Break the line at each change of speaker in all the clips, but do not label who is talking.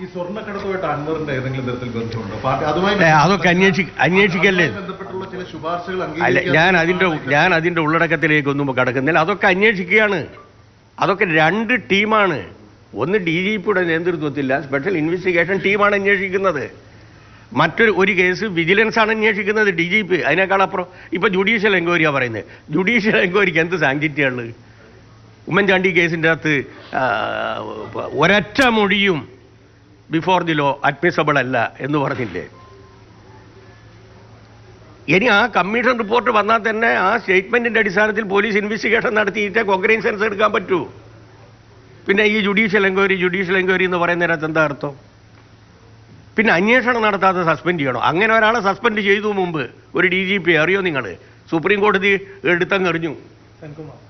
ഈ സ്വർണ്ണക്കടത്തുമായിട്ട് അൻവറിന്റെ ഏതെങ്കിലും തരത്തിൽ ബന്ധമുണ്ടോ?
അതൊക്കെ അന്വേഷിക്കല്ലേ.
ബന്ധപ്പെട്ടുള്ള ചില ശുപാർശകൾ
അല്ല, ഞാൻ അതിന്റെ ഉള്ളടക്കത്തിലേക്കൊന്നും കടക്കുന്നില്ല. അതൊക്കെ അന്വേഷിക്കുകയാണ്. അതൊക്കെ രണ്ട് ടീമാണ്. ഒന്ന് DGPയുടെ നേതൃത്വത്തില്ല സ്പെഷ്യൽ ഇൻവെസ്റ്റിഗേഷൻ ടീമാണ് അന്വേഷിക്കുന്നത്. ഒരു കേസ് വിജിലൻസ് ആണ് അന്വേഷിക്കുന്നത്, DGP. അതിനേക്കാൾ അപ്പുറം ഇപ്പം ജുഡീഷ്യൽ എൻക്വയറിയാണ് പറയുന്നത്. ജുഡീഷ്യൽ എൻക്വയറിക്ക് എന്ത് സാങ്ക്ടിറ്റിയുള്ളത്? ഉമ്മൻചാണ്ടി കേസിൻ്റെ അകത്ത് ഒരൊറ്റ മൊഴിയും ബിഫോർ ദി ലോ അഡ്മിസബിൾ അല്ല എന്ന് പറഞ്ഞില്ലേ? ഇനി ആ കമ്മീഷൻ റിപ്പോർട്ട് വന്നാൽ തന്നെ ആ സ്റ്റേറ്റ്മെൻറ്റിൻ്റെ അടിസ്ഥാനത്തിൽ പോലീസ് ഇൻവെസ്റ്റിഗേഷൻ നടത്തിയിട്ടേ കോഗ്നൈസൻസ് എടുക്കാൻ പറ്റൂ. പിന്നെ ഈ ജുഡീഷ്യൽ എൻക്വയറി എന്ന് പറയുന്നതിനകത്ത് എന്താ അർത്ഥം? പിന്നെ അന്വേഷണം നടത്താതെ സസ്പെൻഡ് ചെയ്യണോ? അങ്ങനെ ഒരാളെ സസ്പെൻഡ് ചെയ്തു മുമ്പ് ഒരു DGP. അറിയോ നിങ്ങൾ? സുപ്രീം കോടതി എടുത്തങ്ങെറിഞ്ഞു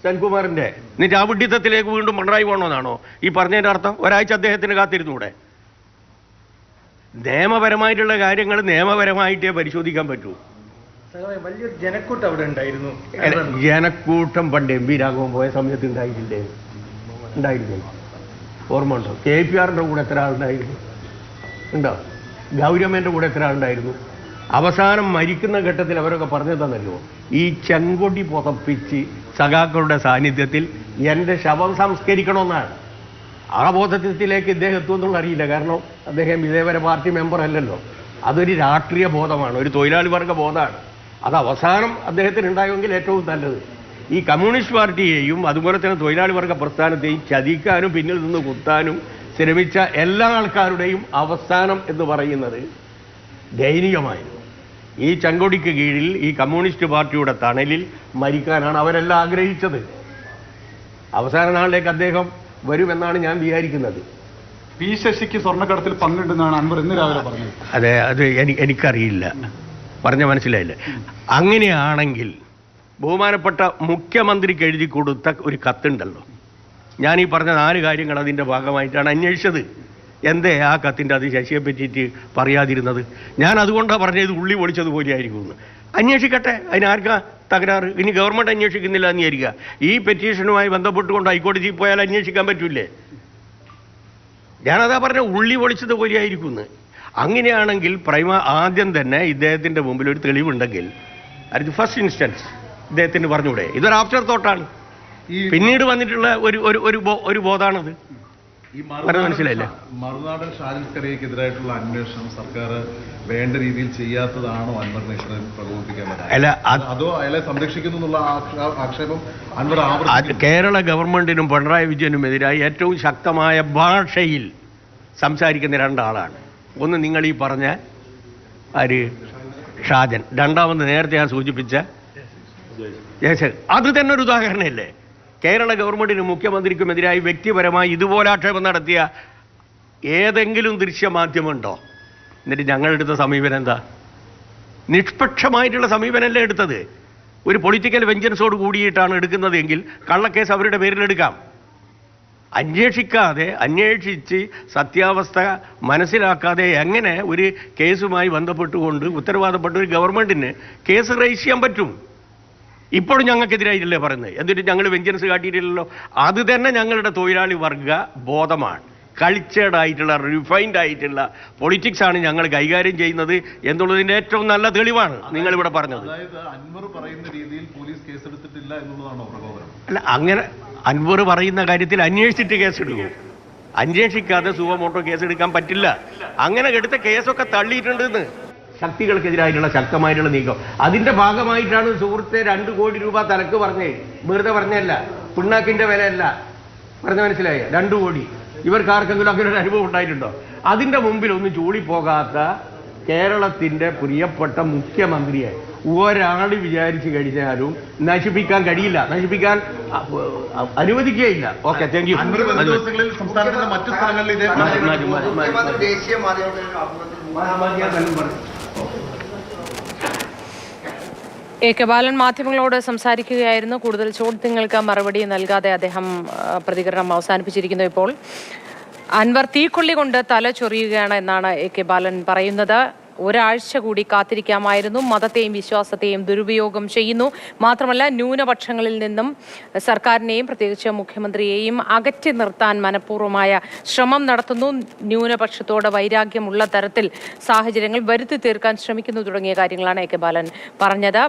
സെൻകുമാറിൻ്റെ. എന്നിട്ട് ആ വിഡിത്തത്തിലേക്ക് വീണ്ടും പിണറായി പോകണമെന്നാണോ ഈ പറഞ്ഞതിൻ്റെ അർത്ഥം? ഒരാഴ്ച അദ്ദേഹത്തിന് കാത്തിരുന്നൂടെ? നിയമപരമായിട്ടുള്ള കാര്യങ്ങൾ നിയമപരമായിട്ടേ പരിശോധിക്കാൻ പറ്റൂ.
വലിയൊരു ജനക്കൂട്ടം അവിടെ ഉണ്ടായിരുന്നു.
ജനക്കൂട്ടം പണ്ട് MP രാഘവൻ പോയ സമയത്ത് ഉണ്ടായിട്ടില്ലേ? ഉണ്ടായിരുന്നു. ഓർമ്മ ഉണ്ടോ? KPRന്റെ കൂടെ എത്ര ആളുണ്ടായിരുന്നു? ഉണ്ടോ? ഗൗരമ്മേൻ്റെ കൂടെ എത്ര ആളുണ്ടായിരുന്നു? അവസാനം മരിക്കുന്ന ഘട്ടത്തിൽ അവരൊക്കെ പറഞ്ഞതെന്നല്ലോ, ഈ ചെങ്കൊടി പുതപ്പിച്ച് സഖാക്കളുടെ സാന്നിധ്യത്തിൽ എൻ്റെ ശവം സംസ്കരിക്കണമെന്നാണ്. ആ ബോധത്തിലേക്ക് ഇദ്ദേഹം എത്തുമെന്നുള്ള അറിയില്ല. കാരണം അദ്ദേഹം ഇതേവരെ പാർട്ടി മെമ്പർ അല്ലല്ലോ. അതൊരു രാഷ്ട്രീയ ബോധമാണ്, ഒരു തൊഴിലാളി വർഗ ബോധമാണ്. അത് അവസാനം അദ്ദേഹത്തിന് ഉണ്ടായെങ്കിൽ ഏറ്റവും നല്ലത്. ഈ കമ്മ്യൂണിസ്റ്റ് പാർട്ടിയെയും അതുപോലെ തന്നെ തൊഴിലാളി വർഗ പ്രസ്ഥാനത്തെയും ചതിക്കാനും പിന്നിൽ നിന്ന് കുത്താനും ശ്രമിച്ച എല്ലാ ആൾക്കാരുടെയും അവസാനം എന്ന് പറയുന്നത് ദയനീയമായിരുന്നു. ഈ ചെങ്കൊടിക്ക് കീഴിൽ ഈ കമ്മ്യൂണിസ്റ്റ് പാർട്ടിയുടെ തണലിൽ മരിക്കാനാണ് അവരെല്ലാം ആഗ്രഹിച്ചത്. അവസാന നാളിലേക്ക് അദ്ദേഹം വരുമെന്നാണ് ഞാൻ വിചാരിക്കുന്നത്.
P. ശശിക്ക് സ്വർണ്ണക്കടത്തിൽ പങ്കുണ്ടെന്നാണ് അൻവർ ഇന്ന് രാവിലെ പറഞ്ഞത്.
അതെ, അത് എനിക്കറിയില്ല, പറഞ്ഞ മനസ്സിലായില്ല. അങ്ങനെയാണെങ്കിൽ ബഹുമാനപ്പെട്ട മുഖ്യമന്ത്രിക്ക് എഴുതി കൊടുത്ത ഒരു കത്തുണ്ടല്ലോ, ഞാൻ ഈ പറഞ്ഞ 4 കാര്യങ്ങൾ അതിൻ്റെ ഭാഗമായിട്ടാണ് അന്വേഷിച്ചത്. എന്തേ ആ കത്തിൻ്റെ അത് ശശിയെ പറ്റിയിട്ട് പറയാതിരുന്നത്? ഞാൻ അതുകൊണ്ടാണ് പറഞ്ഞത് ഉള്ളി പൊളിച്ചതുപോലെ ആയിരിക്കുമെന്ന്. അന്വേഷിക്കട്ടെ, അതിനാർക്കാ തകരാറ്? ഇനി ഗവൺമെൻറ് അന്വേഷിക്കുന്നില്ല എന്ന് വിചാരിക്കുക. ഈ പെറ്റീഷനുമായി ബന്ധപ്പെട്ടുകൊണ്ട് ഹൈക്കോടതിയിൽ പോയാൽ അന്വേഷിക്കാൻ പറ്റൂലേ? ഞാനതാ പറഞ്ഞ ഉള്ളി പൊളിച്ചതുപോലെ ആയിരിക്കുമെന്ന്. അങ്ങനെയാണെങ്കിൽ ആദ്യം തന്നെ ഇദ്ദേഹത്തിൻ്റെ മുമ്പിൽ ഒരു തെളിവുണ്ടെങ്കിൽ അത് ഫസ്റ്റ് ഇൻസ്റ്റൻസ് ഇദ്ദേഹത്തിന് പറഞ്ഞൂടെ? ഇതൊരു ആഫ്റ്റർ തോട്ടാണ്, പിന്നീട് വന്നിട്ടുള്ള ഒരു ബോധാണത്. മനസ്സിലായില്ലേ?
മറുനാടൻ ഷാജിൽക്കരയ്ക്കെതിരായിട്ടുള്ള അന്വേഷണം സർക്കാർ വേണ്ട രീതിയിൽ ചെയ്യാത്തതാണോ അൻവറിനെ പ്രകോപിപ്പിക്കാൻ? അതോ അയാളെ സംരക്ഷിക്കുന്നു എന്നുള്ള ആക്ഷേപം അൻവർ
കേരള ഗവൺമെന്റിനും പിണറായി വിജയനും എതിരായി ഏറ്റവും ശക്തമായ ഭാഷയിൽ സംസാരിക്കുന്ന 2 ആളാണ്. ഒന്ന് നിങ്ങൾ ഈ പറഞ്ഞ ഷാജൻ, രണ്ടാമത് നേരത്തെ ഞാൻ സൂചിപ്പിച്ച ജയശങ്കർ. അത് തന്നെ ഒരു ഉദാഹരണമല്ലേ? കേരള ഗവൺമെൻറ്റിനും മുഖ്യമന്ത്രിക്കുമെതിരായി വ്യക്തിപരമായി ഇതുപോലെ ആക്ഷേപം നടത്തിയ ഏതെങ്കിലും ദൃശ്യമാധ്യമമുണ്ടോ? എന്നിട്ട് ഞങ്ങളെടുത്ത സമീപനം എന്താ? നിഷ്പക്ഷമായിട്ടുള്ള സമീപനമല്ലേ എടുത്തത്? ഒരു പൊളിറ്റിക്കൽ വെഞ്ചൻസോട് കൂടിയിട്ടാണ് എടുക്കുന്നതെങ്കിൽ കള്ളക്കേസ് അവരുടെ പേരിലെടുക്കാം. അന്വേഷിച്ച് സത്യാവസ്ഥ മനസ്സിലാക്കാതെ എങ്ങനെ ഒരു കേസുമായി ബന്ധപ്പെട്ടുകൊണ്ട് ഉത്തരവാദപ്പെട്ട ഒരു ഗവൺമെൻറ്റിന് കേസ് റൈസ് ചെയ്യാൻ പറ്റും? ഇപ്പോഴും ഞങ്ങൾക്കെതിരായിട്ടല്ലേ പറയുന്നത്? എന്നിട്ട് ഞങ്ങൾ വെഞ്ചൻസ് കാട്ടിയിട്ടില്ലല്ലോ. അത് തന്നെ ഞങ്ങളുടെ തൊഴിലാളി വർഗ ബോധമാണ്. കൾച്ചേർഡ് ആയിട്ടുള്ള റിഫൈൻഡ് ആയിട്ടുള്ള പൊളിറ്റിക്സ് ആണ് ഞങ്ങൾ കൈകാര്യം ചെയ്യുന്നത് എന്നുള്ളതിൻ്റെ ഏറ്റവും നല്ല തെളിവാണ് നിങ്ങളിവിടെ പറഞ്ഞത്.
അൻവർ പറയുന്ന രീതിയിൽ പോലീസ് കേസെടുത്തിട്ടില്ല എന്നുള്ളതാണോ പ്രകോപനം?
അല്ല, അങ്ങനെ അൻവർ പറയുന്ന കാര്യത്തിൽ അന്വേഷിച്ചിട്ട് കേസെടുക്കും. അന്വേഷിക്കാതെ സുവമോട്ടോ കേസെടുക്കാൻ പറ്റില്ല. അങ്ങനെ എടുത്ത കേസൊക്കെ തള്ളിയിട്ടുണ്ടെന്ന് ശക്തികൾക്കെതിരായിട്ടുള്ള ശക്തമായിട്ടുള്ള നീക്കം. അതിൻ്റെ ഭാഗമായിട്ടാണ് സുഹൃത്തെ 2 കോടി രൂപ തലക്ക് പറഞ്ഞേ. വെറുതെ പറഞ്ഞല്ല, പിണ്ണാക്കിൻ്റെ വിലയല്ല പറഞ്ഞ മനസ്സിലായ 2 കോടി. ഇവർക്ക് ആർക്കെങ്കിലും അങ്ങനെ ഒരു അനുഭവം ഉണ്ടായിട്ടുണ്ടോ? അതിൻ്റെ മുമ്പിൽ ഒന്നും ചൂളിപ്പോകാത്ത കേരളത്തിൻ്റെ പ്രിയപ്പെട്ട മുഖ്യമന്ത്രിയെ ഒരാൾ വിചാരിച്ചു കഴിഞ്ഞാലും നശിപ്പിക്കാൻ കഴിയില്ല, നശിപ്പിക്കാൻ അനുവദിക്കുകയില്ല. Okay, thank you.
സംസ്ഥാനത്തിന്റെ മറ്റു സ്ഥലങ്ങളിൽ
AK ബാലൻ മാധ്യമങ്ങളോട് സംസാരിക്കുകയായിരുന്നു. കൂടുതൽ ചോദ്യങ്ങൾക്ക് മറുപടി നൽകാതെ അദ്ദേഹം പ്രതികരണം അവസാനിപ്പിച്ചിരിക്കുന്നു. ഇപ്പോൾ അൻവർ തീക്കൊള്ളി കൊണ്ട് തല ചൊറിയുകയാണ് എന്നാണ് AK ബാലൻ പറയുന്നത്. ഒരാഴ്ച കൂടി കാത്തിരിക്കാമായിരുന്നു. മതത്തെയും വിശ്വാസത്തെയും ദുരുപയോഗം ചെയ്യുന്നു. മാത്രമല്ല ന്യൂനപക്ഷങ്ങളിൽ നിന്നും സർക്കാരിനെയും പ്രത്യേകിച്ച് മുഖ്യമന്ത്രിയെയും അകറ്റി നിർത്താൻ മനഃപൂർവ്വമായ ശ്രമം നടത്തുന്നു. ന്യൂനപക്ഷത്തോട് വൈരാഗ്യമുള്ള തരത്തിൽ സാഹചര്യങ്ങൾ വരുത്തി തീർക്കാൻ ശ്രമിക്കുന്നു തുടങ്ങിയ കാര്യങ്ങളാണ് എ കെ ബാലൻ പറഞ്ഞത്.